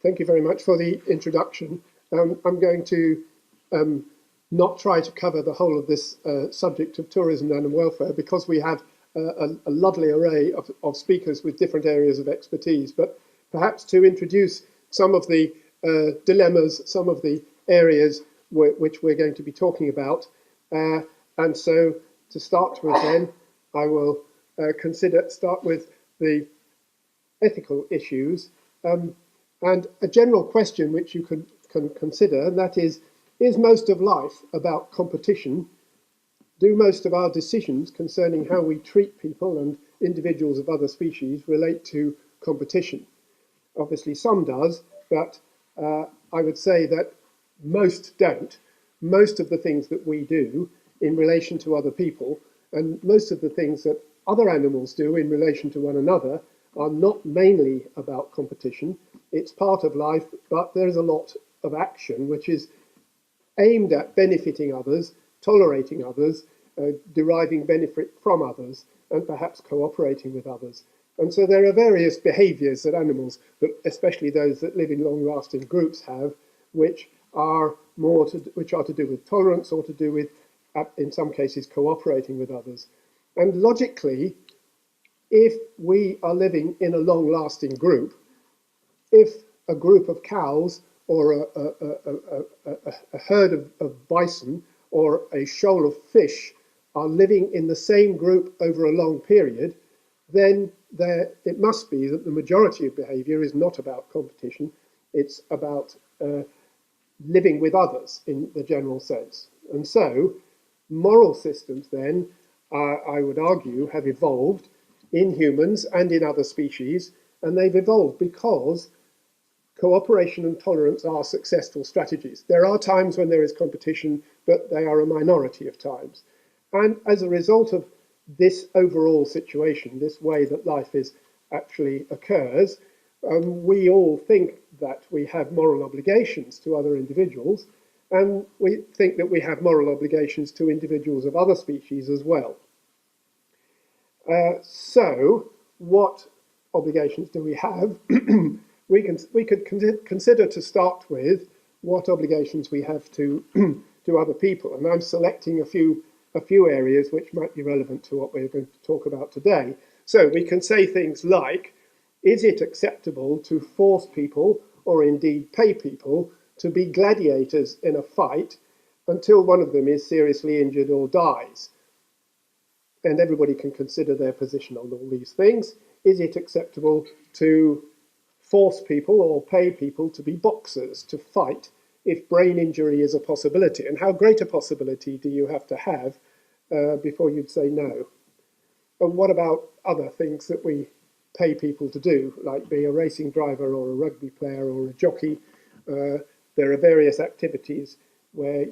Thank you very much for the introduction. I'm going to not try to cover the whole of this subject of tourism and animal welfare because we have a lovely array of speakers with different areas of expertise, but perhaps to introduce some of the dilemmas, some of the areas which we're going to be talking about. And so to start with then, I will start with the ethical issues and a general question which you can consider, and that is most of life about competition? Do most of our decisions concerning how we treat people and individuals of other species relate to competition? Obviously some does, but I would say that most don't. Most of the things that we do in relation to other people and most of the things that other animals do in relation to one another are not mainly about competition. It's part of life, but there's a lot of action which is aimed at benefiting others, tolerating others, deriving benefit from others, and perhaps cooperating with others. And so there are various behaviours that animals, but especially those that live in long-lasting groups, have, which are to do with tolerance or to do with, in some cases, cooperating with others. And logically, if we are living in a long-lasting group, if a group of cows or a herd of bison or a shoal of fish are living in the same group over a long period, then it must be that the majority of behaviour is not about competition, it's about living with others in the general sense. And so moral systems then, I would argue, have evolved in humans and in other species, and they've evolved because cooperation and tolerance are successful strategies. There are times when there is competition, but they are a minority of times. And as a result of this overall situation, this way that life actually occurs, we all think that we have moral obligations to other individuals, and we think that we have moral obligations to individuals of other species as well. So, what obligations do we have? We could consider to start with what obligations we have to other people, and I'm selecting a few areas which might be relevant to what we're going to talk about today. So we can say things like, is it acceptable to force people, or indeed pay people, to be gladiators in a fight until one of them is seriously injured or dies? And everybody can consider their position on all these things. Is it acceptable to force people or pay people to be boxers, to fight, if brain injury is a possibility? And how great a possibility do you have to have before you'd say no? And what about other things that we pay people to do, like be a racing driver or a rugby player or a jockey? There are various activities where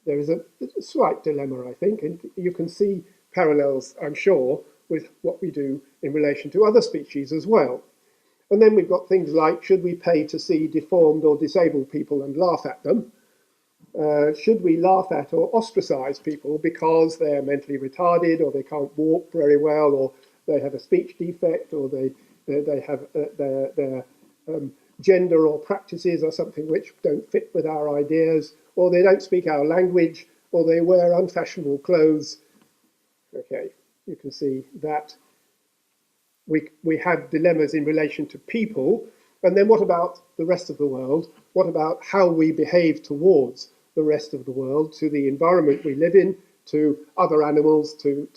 there is a slight dilemma, I think, and you can see parallels, I'm sure, with what we do in relation to other species as well. And then we've got things like, should we pay to see deformed or disabled people and laugh at them? Should we laugh at or ostracize people because they're mentally retarded, or they can't walk very well, or they have a speech defect, or they have their gender or practices or something which don't fit with our ideas, or they don't speak our language, or they wear unfashionable clothes? Okay, you can see that we have dilemmas in relation to people. And then what about the rest of the world? What about how we behave towards the rest of the world, to the environment we live in, to other animals, to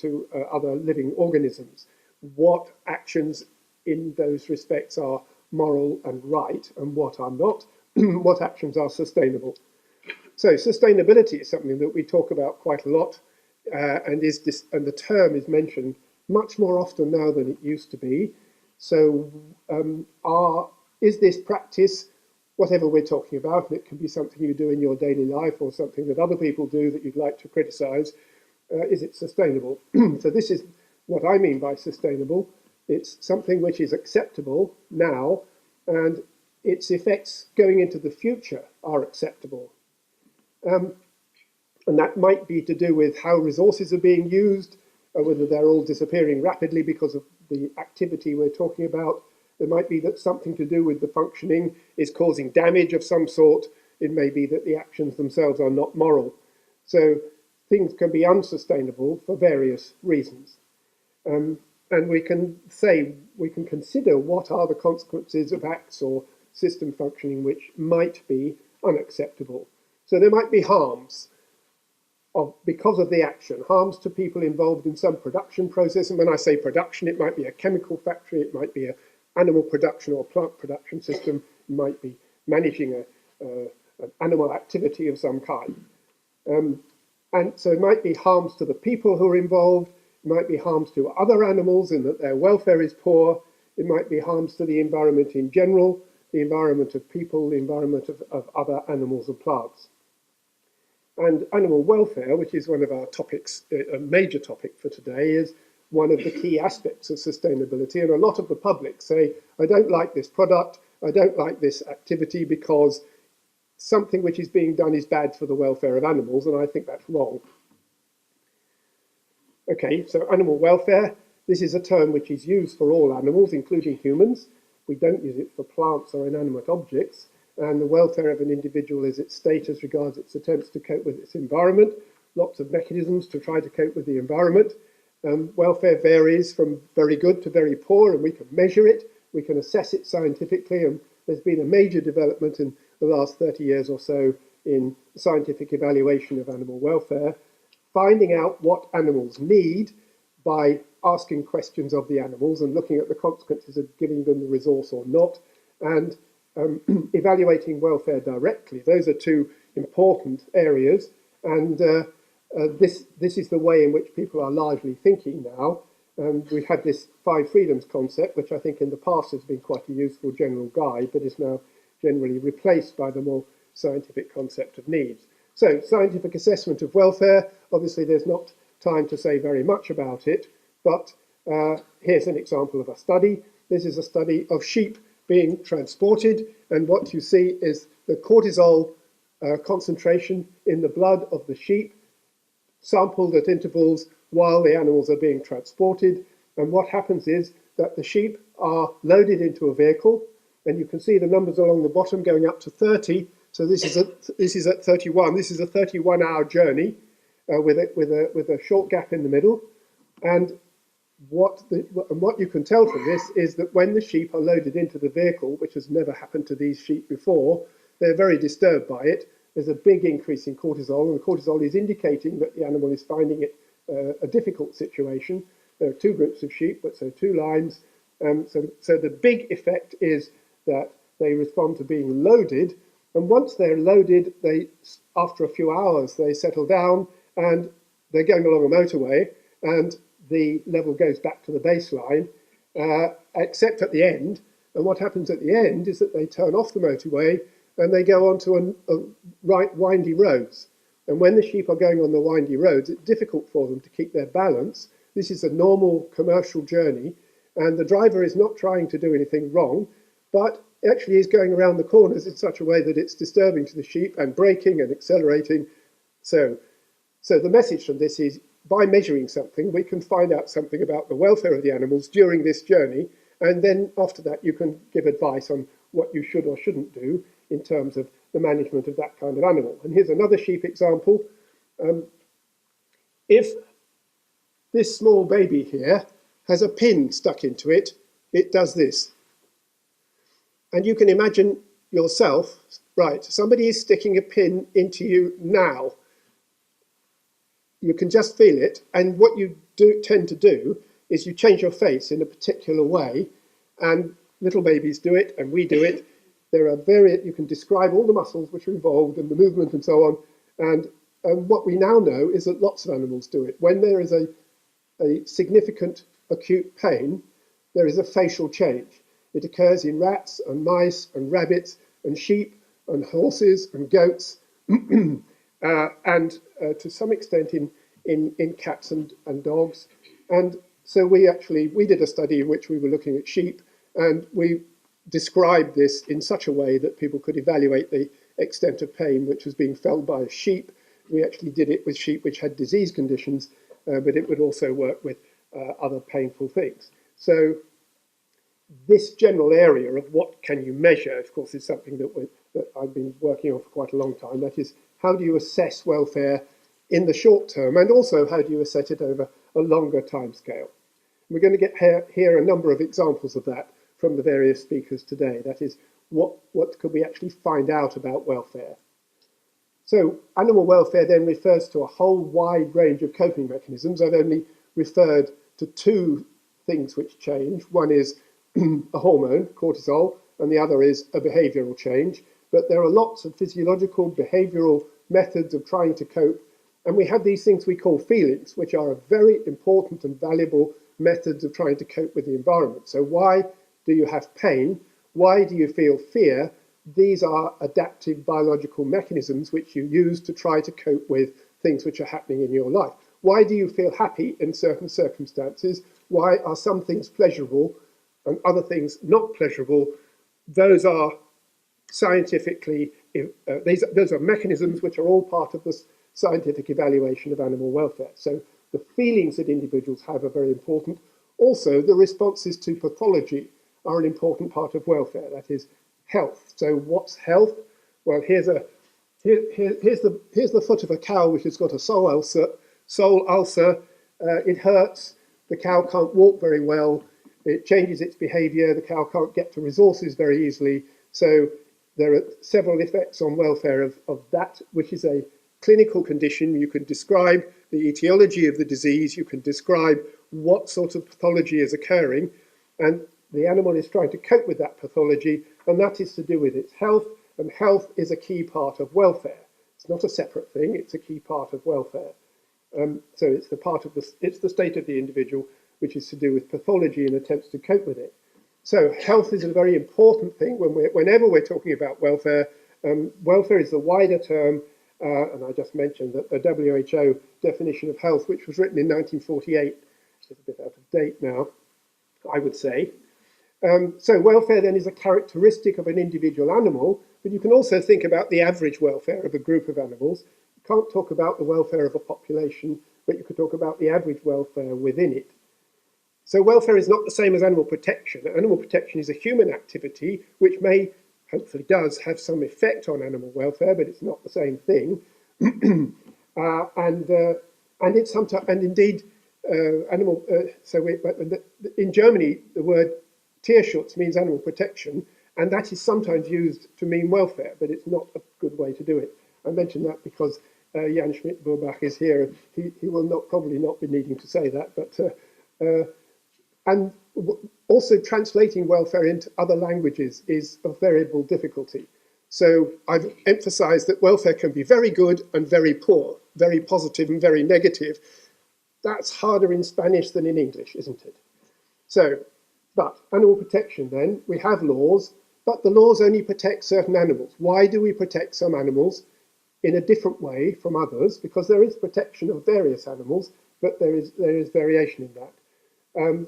other living organisms? What actions in those respects are moral and right, and what are not? What actions are sustainable? So sustainability is something that we talk about quite a lot, and the term is mentioned much more often now than it used to be. So is this practice, whatever we're talking about, and it can be something you do in your daily life or something that other people do that you'd like to criticize, is it sustainable? So this is what I mean by sustainable. It's something which is acceptable now, and its effects going into the future are acceptable. And that might be to do with how resources are being used, whether they're all disappearing rapidly because of the activity we're talking about, It might be that something to do with the functioning is causing damage of some sort. It may be that the actions themselves are not moral. So things can be unsustainable for various reasons. And we can consider what are the consequences of acts or system functioning which might be unacceptable. So there might be harms because of the action, harms to people involved in some production process. And when I say production, it might be a chemical factory, it might be an animal production or plant production system, it might be managing an animal activity of some kind. And so it might be harms to the people who are involved, it might be harms to other animals in that their welfare is poor, it might be harms to the environment in general, the environment of people, the environment of other animals and plants. And animal welfare, which is one of our topics, a major topic for today, is one of the key aspects of sustainability. And a lot of the public say, I don't like this product, I don't like this activity because something which is being done is bad for the welfare of animals, and I think that's wrong. Okay, so animal welfare, this is a term which is used for all animals, including humans. We don't use it for plants or inanimate objects. And the welfare of an individual is its state as regards its attempts to cope with its environment, lots of mechanisms to try to cope with the environment. Welfare varies from very good to very poor, and we can measure it, we can assess it scientifically, and there's been a major development in the last 30 years or so in scientific evaluation of animal welfare, finding out what animals need by asking questions of the animals and looking at the consequences of giving them the resource or not, and evaluating welfare directly. Those are two important areas, and this is the way in which people are largely thinking now. We've had this 5 freedoms concept, which I think in the past has been quite a useful general guide, but is now generally replaced by the more scientific concept of needs. So, scientific assessment of welfare, obviously there's not time to say very much about it, but here's an example of a study. This is a study of sheep being transported, and what you see is the cortisol concentration in the blood of the sheep, sampled at intervals while the animals are being transported. And what happens is that the sheep are loaded into a vehicle, and you can see the numbers along the bottom going up to 30. So this is at 31. This is a 31-hour journey with a short gap in the middle. And what you can tell from this is that when the sheep are loaded into the vehicle, which has never happened to these sheep before, they're very disturbed by it. There's a big increase in cortisol, and the cortisol is indicating that the animal is finding it a difficult situation. There are 2 groups of sheep, but so 2 lines. So the big effect is that they respond to being loaded, and once they're loaded, after a few hours, they settle down, and they're going along a motorway, and the level goes back to the baseline, except at the end. And what happens at the end is that they turn off the motorway and they go onto windy roads. And when the sheep are going on the windy roads, it's difficult for them to keep their balance. This is a normal commercial journey, and the driver is not trying to do anything wrong, but actually is going around the corners in such a way that it's disturbing to the sheep and braking and accelerating. So the message from this is, by measuring something, we can find out something about the welfare of the animals during this journey, and then after that you can give advice on what you should or shouldn't do in terms of the management of that kind of animal. And here's another sheep example. If this small baby here has a pin stuck into it, it does this. And you can imagine yourself, right, somebody is sticking a pin into you now. You can just feel it, and what you tend to do is you change your face in a particular way, and little babies do it, and we do it. There are you can describe all the muscles which are involved and the movement and so on, and what we now know is that lots of animals do it. When there is a significant acute pain, there is a facial change. It occurs in rats and mice and rabbits and sheep and horses and goats, and to some extent in cats and dogs. And so we did a study in which we were looking at sheep, and we described this in such a way that people could evaluate the extent of pain which was being felt by sheep. We actually did it with sheep which had disease conditions, but it would also work with other painful things. So this general area of what can you measure, of course, is something that I've been working on for quite a long time. That is, how do you assess welfare in the short term, and also how do you assess it over a longer timescale? We're going to get here a number of examples of that from the various speakers today. That is, what could we actually find out about welfare? So animal welfare then refers to a whole wide range of coping mechanisms. I've only referred to two things which change. One is a hormone, cortisol, and the other is a behavioural change. But there are lots of physiological, behavioural methods of trying to cope. And we have these things we call feelings, which are a very important and valuable methods of trying to cope with the environment. So why do you have pain? Why do you feel fear? These are adaptive biological mechanisms which you use to try to cope with things which are happening in your life. Why do you feel happy in certain circumstances? Why are some things pleasurable and other things not pleasurable? Those are scientifically, those are mechanisms which are all part of this scientific evaluation of animal welfare. So the feelings that individuals have are very important. Also, the responses to pathology are an important part of welfare, that is health. So what's health? Well, here's the foot of a cow which has got a sole ulcer. It hurts, the cow can't walk very well, it changes its behaviour, the cow can't get to resources very easily. So there are several effects on welfare of that, which is a clinical condition. You can describe the etiology of the disease, you can describe what sort of pathology is occurring, and the animal is trying to cope with that pathology, and that is to do with its health, and health is a key part of welfare. It's not a separate thing, it's a key part of welfare. So it's the state of the individual which is to do with pathology and attempts to cope with it. So health is a very important thing whenever we're talking about welfare. Welfare is the wider term, and I just mentioned that the WHO definition of health, which was written in 1948, is a bit out of date now, I would say. So welfare then is a characteristic of an individual animal, but you can also think about the average welfare of a group of animals. You can't talk about the welfare of a population, but you could talk about the average welfare within it. So welfare is not the same as animal protection. Animal protection is a human activity which may, hopefully does, have some effect on animal welfare, but it's not the same thing. In Germany, the word Tierschutz means animal protection, and that is sometimes used to mean welfare, but it's not a good way to do it. I mention that because Jan Schmidt-Burbach is here. He will probably not be needing to say that, but and also translating welfare into other languages is of variable difficulty. So I've emphasized that welfare can be very good and very poor, very positive and very negative. That's harder in Spanish than in English, isn't it? So, but animal protection then, we have laws, but the laws only protect certain animals. Why do we protect some animals in a different way from others? Because there is protection of various animals, but there is variation in that.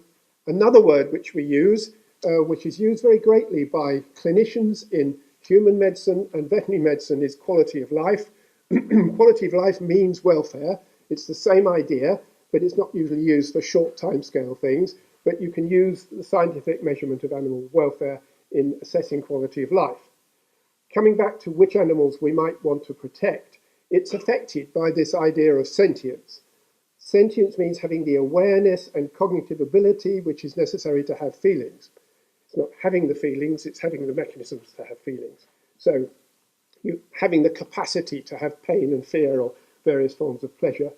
Another word which we use, which is used very greatly by clinicians in human medicine and veterinary medicine, is quality of life. Quality of life means welfare. It's the same idea, but it's not usually used for short timescale things. But you can use the scientific measurement of animal welfare in assessing quality of life. Coming back to which animals we might want to protect, it's affected by this idea of sentience. Sentience means having the awareness and cognitive ability which is necessary to have feelings. It's not having the feelings, it's having the mechanisms to have feelings. So having the capacity to have pain and fear or various forms of pleasure.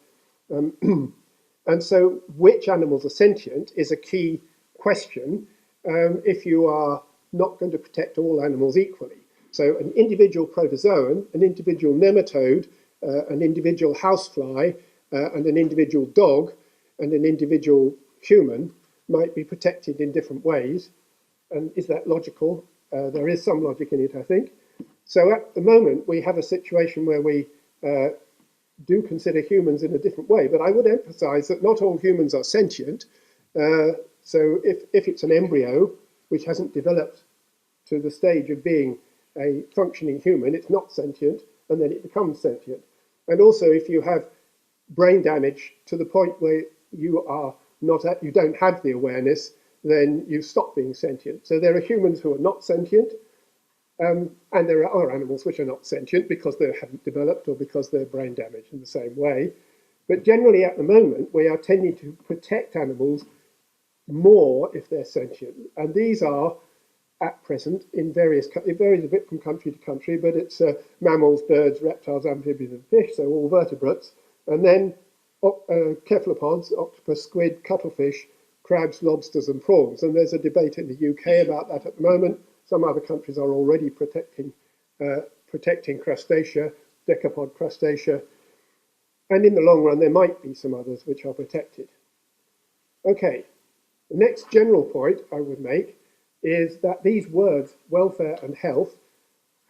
And so which animals are sentient is a key question if you are not going to protect all animals equally. So an individual protozoan, an individual nematode, an individual housefly, and an individual dog and an individual human might be protected in different ways. And is that logical? There is some logic in it, I think. So at the moment, we have a situation where we do consider humans in a different way, but I would emphasize that not all humans are sentient. So if it's an embryo which hasn't developed to the stage of being a functioning human, it's not sentient, and then it becomes sentient. And also if you have brain damage to the point where you don't have the awareness, then you stop being sentient. So there are humans who are not sentient, and there are other animals which are not sentient because they haven't developed or because they're brain damaged in the same way. But generally at the moment, we are tending to protect animals more if they're sentient. And these are, at present, in various, it varies a bit from country to country, but it's mammals, birds, reptiles, amphibians, and fish, so all vertebrates. And then cephalopods, octopus, squid, cuttlefish, crabs, lobsters, and prawns. And there's a debate in the UK about that at the moment. Some other countries are already protecting crustacea, decapod crustacea. And in the long run, there might be some others which are protected. Okay, the next general point I would make is that these words, welfare and health,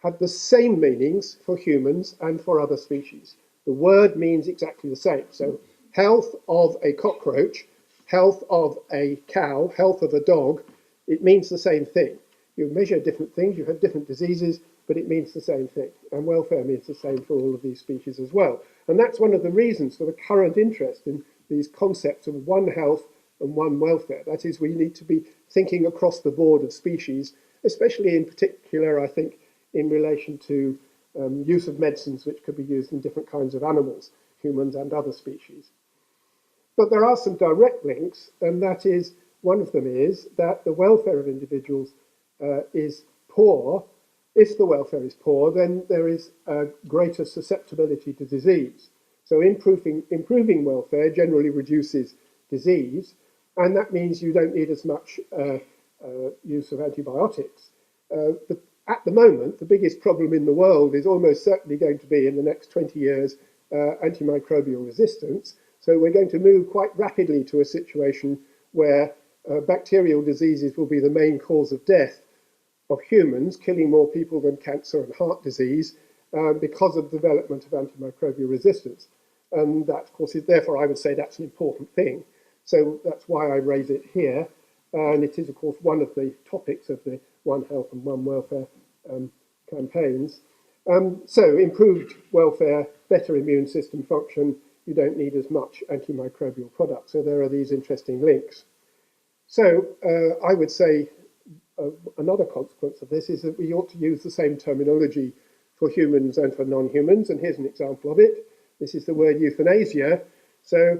have the same meanings for humans and for other species. The word means exactly the same. So health of a cockroach, health of a cow, health of a dog, it means the same thing. You measure different things, you have different diseases, but it means the same thing. And welfare means the same for all of these species as well. And that's one of the reasons for the current interest in these concepts of one health and one welfare. That is, we need to be thinking across the board of species, especially in particular, I think, in relation to use of medicines which could be used in different kinds of animals, humans and other species. But there are some direct links, and that is, one of them is that the welfare of individuals is poor. If the welfare is poor, then there is a greater susceptibility to disease. So improving welfare generally reduces disease, and that means you don't need as much use of antibiotics. But at the moment, the biggest problem in the world is almost certainly going to be, in the next 20 years, antimicrobial resistance. So we're going to move quite rapidly to a situation where bacterial diseases will be the main cause of death of humans, killing more people than cancer and heart disease because of the development of antimicrobial resistance. And that, of course, is therefore, I would say that's an important thing. So that's why I raise it here. And it is, of course, one of the topics of the One Health and One Welfare campaigns. So improved welfare, better immune system function, you don't need as much antimicrobial product. So there are these interesting links. So I would say another consequence of this is that we ought to use the same terminology for humans and for non-humans. And here's an example of it. This is the word euthanasia. So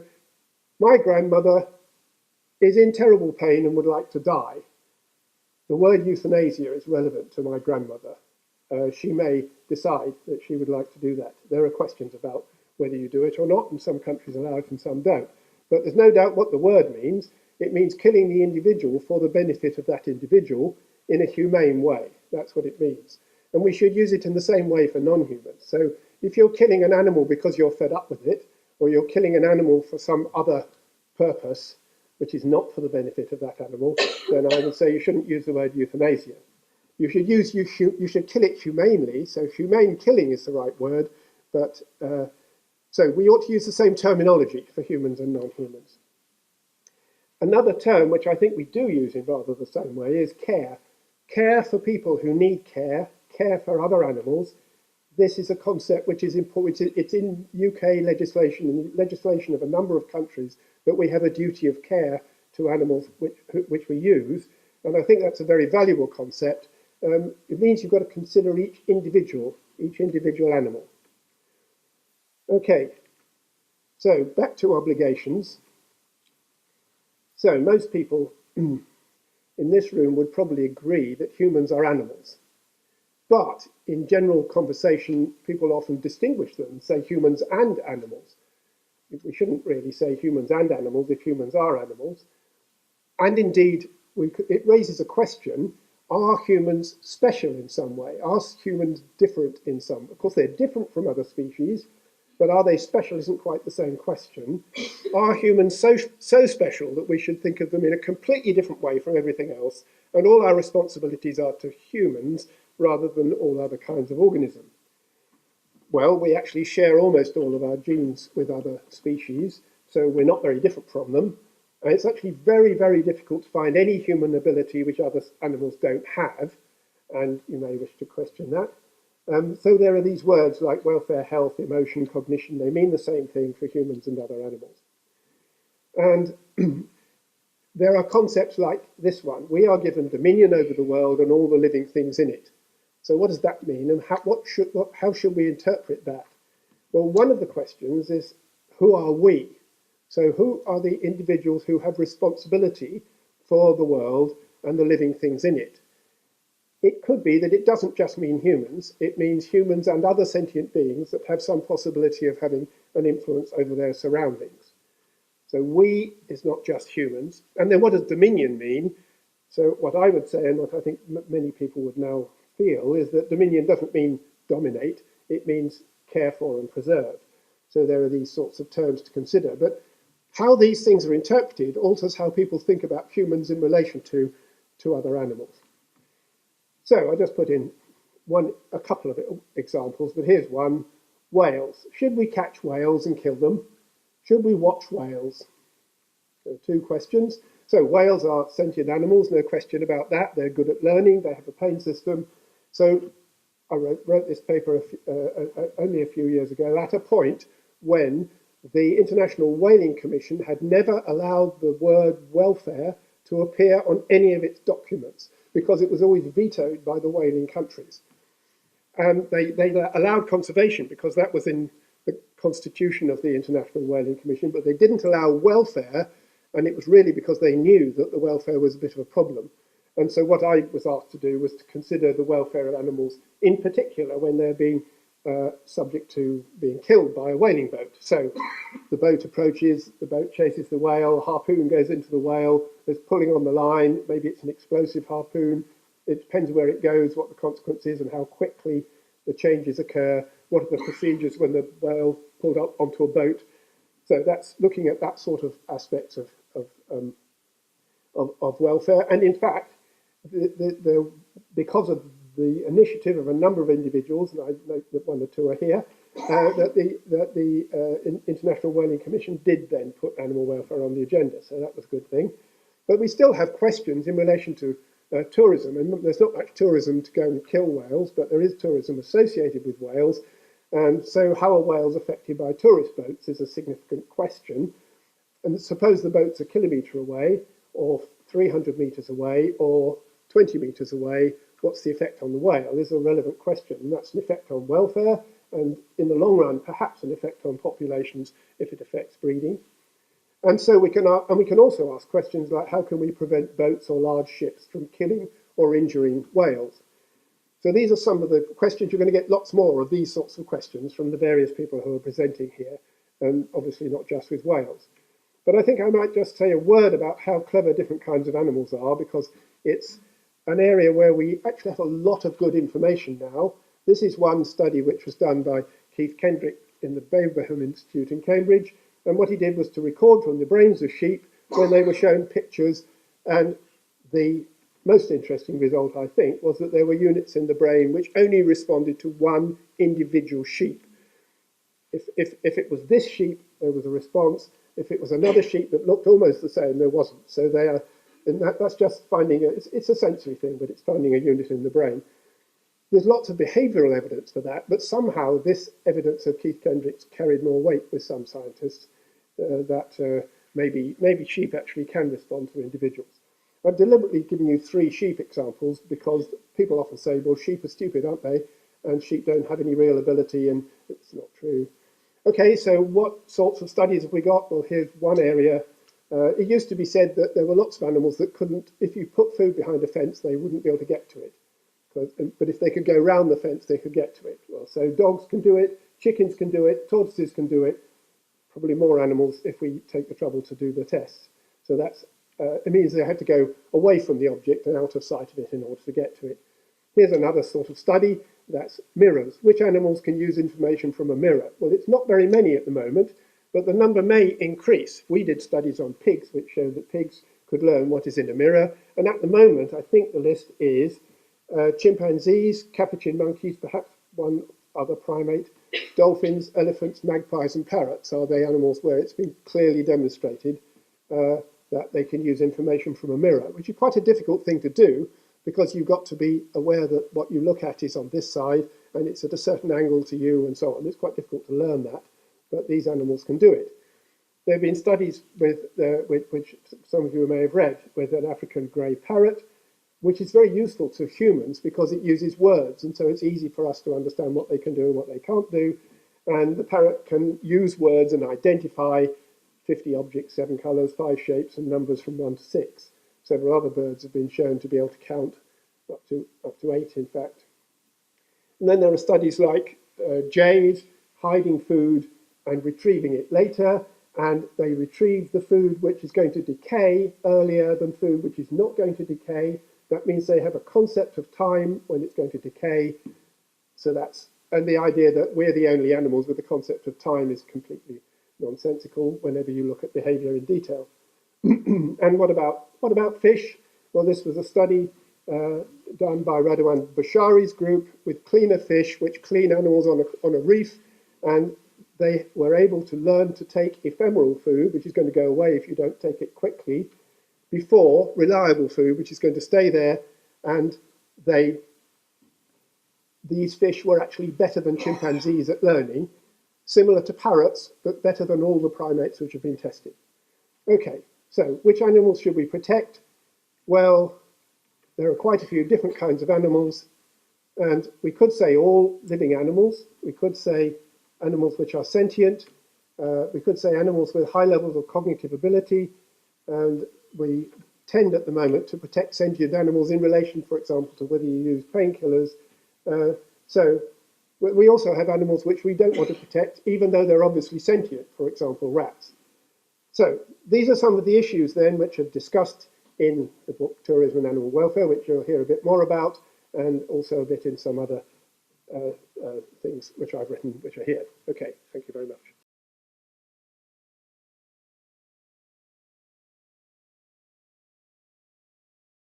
my grandmother is in terrible pain and would like to die. The word euthanasia is relevant to my grandmother. She may decide that she would like to do that. There are questions about whether you do it or not, and some countries allow it and some don't. But there's no doubt what the word means. It means killing the individual for the benefit of that individual in a humane way. That's what it means. And we should use it in the same way for non-humans. So if you're killing an animal because you're fed up with it, or you're killing an animal for some other purpose, which is not for the benefit of that animal, then I would say you shouldn't use the word euthanasia. You should kill it humanely. So humane killing is the right word, but so we ought to use the same terminology for humans and non-humans. Another term which I think we do use in rather the same way is care. Care for people who need care, care for other animals. This is a concept which is important. It's in UK legislation and legislation of a number of countries that we have a duty of care to animals which we use. And I think that's a very valuable concept. It means you've got to consider each individual animal. Okay, so back to obligations. So most people in this room would probably agree that humans are animals. But in general conversation, people often distinguish them and say humans and animals. We shouldn't really say humans and animals if humans are animals. And indeed, it raises a question, are humans special in some way? Are humans different in some? Of course, they're different from other species, but are they special isn't quite the same question. Are humans so special that we should think of them in a completely different way from everything else, and all our responsibilities are to humans rather than all other kinds of organism? Well, we actually share almost all of our genes with other species, so we're not very different from them. And it's actually very, very difficult to find any human ability which other animals don't have, and you may wish to question that. So there are these words like welfare, health, emotion, cognition. They mean the same thing for humans and other animals. And There are concepts like this one. We are given dominion over the world and all the living things in it. So what does that mean, and how should we interpret that? Well, one of the questions is, who are we? So who are the individuals who have responsibility for the world and the living things in it? It could be that it doesn't just mean humans, it means humans and other sentient beings that have some possibility of having an influence over their surroundings. So we is not just humans. And then what does dominion mean? So what I would say, and what I think many people would now feel, is that dominion doesn't mean dominate, it means care for and preserve. So there are these sorts of terms to consider. But how these things are interpreted alters how people think about humans in relation to other animals. So I just put in a couple of examples, but here's one. Whales. Should we catch whales and kill them? Should we watch whales? So 2 questions. So whales are sentient animals, no question about that. They're good at learning, they have a pain system. So I wrote this paper only a few years ago at a point when the International Whaling Commission had never allowed the word welfare to appear on any of its documents because it was always vetoed by the whaling countries. And they allowed conservation because that was in the constitution of the International Whaling Commission, but they didn't allow welfare, and it was really because they knew that the welfare was a bit of a problem. And so what I was asked to do was to consider the welfare of animals, in particular when they're being subject to being killed by a whaling boat. So the boat approaches, the boat chases the whale, harpoon goes into the whale, there's pulling on the line, maybe it's an explosive harpoon, it depends where it goes, what the consequence is and how quickly the changes occur, what are the procedures when the whale pulled up onto a boat. So that's looking at that sort of aspects of welfare. And in fact, because of the initiative of a number of individuals, and I note that 1 or 2 are here, that the International Whaling Commission did then put animal welfare on the agenda, so that was a good thing. But we still have questions in relation to tourism, and there's not much tourism to go and kill whales, but there is tourism associated with whales, and so how are whales affected by tourist boats is a significant question. And suppose the boat's a kilometre away, or 300 metres away, or 20 metres away, what's the effect on the whale is a relevant question. And that's an effect on welfare, and in the long run, perhaps an effect on populations if it affects breeding. And so we can also ask questions like, how can we prevent boats or large ships from killing or injuring whales? So these are some of the questions. You're going to get lots more of these sorts of questions from the various people who are presenting here, and obviously not just with whales. But I think I might just say a word about how clever different kinds of animals are, because it's an area where we actually have a lot of good information now. This is one study which was done by Keith Kendrick in the Baberham Institute in Cambridge, and what he did was to record from the brains of sheep when they were shown pictures, and the most interesting result, I think, was that there were units in the brain which only responded to one individual sheep. If it was this sheep, there was a response. If it was another sheep that looked almost the same, there wasn't. So they are, and that's just finding, it's a sensory thing, but it's finding a unit in the brain. There's lots of behavioural evidence for that, but somehow this evidence of Keith Kendrick's carried more weight with some scientists that maybe sheep actually can respond to individuals. I've deliberately given you 3 sheep examples because people often say, well, sheep are stupid, aren't they? And sheep don't have any real ability, and it's not true. Okay, so what sorts of studies have we got? Well, here's one area. It used to be said that there were lots of animals that couldn't, if you put food behind a fence, they wouldn't be able to get to it. But if they could go round the fence, they could get to it. Well, so dogs can do it, chickens can do it, tortoises can do it, probably more animals if we take the trouble to do the tests. So that's, it means they have to go away from the object and out of sight of it in order to get to it. Here's another sort of study, that's mirrors. Which animals can use information from a mirror? Well, it's not very many at the moment, but the number may increase. We did studies on pigs, which showed that pigs could learn what is in a mirror. And at the moment, I think the list is chimpanzees, capuchin monkeys, perhaps one other primate, dolphins, elephants, magpies, and parrots are the animals where it's been clearly demonstrated that they can use information from a mirror, which is quite a difficult thing to do because you've got to be aware that what you look at is on this side and it's at a certain angle to you and so on. It's quite difficult to learn that, but these animals can do it. There have been studies with, which some of you may have read, with an African grey parrot, which is very useful to humans because it uses words, and so it's easy for us to understand what they can do and what they can't do. And the parrot can use words and identify 50 objects, 7 colours, 5 shapes, and numbers from 1 to 6. Several other birds have been shown to be able to count up to 8, in fact. And then there are studies like jays hiding food and retrieving it later, and they retrieve the food which is going to decay earlier than food which is not going to decay. That means they have a concept of time when it's going to decay. So that's, and the idea that we're the only animals with the concept of time is completely nonsensical whenever you look at behavior in detail. And what about fish? Well, this was a study done by Radwan Bashari's group with cleaner fish, which clean animals on a reef, and they were able to learn to take ephemeral food, which is going to go away if you don't take it quickly, before reliable food, which is going to stay there. And these fish were actually better than chimpanzees at learning, similar to parrots, but better than all the primates which have been tested. Okay, so which animals should we protect? Well, there are quite a few different kinds of animals, and we could say all living animals. We could say animals which are sentient. We could say animals with high levels of cognitive ability, and we tend at the moment to protect sentient animals in relation, for example, to whether you use painkillers. So we also have animals which we don't want to protect, even though they're obviously sentient, for example, rats. So these are some of the issues then which are discussed in the book Tourism and Animal Welfare, which you'll hear a bit more about, and also a bit in some other things which I've written, which are here. Okay, thank you very much.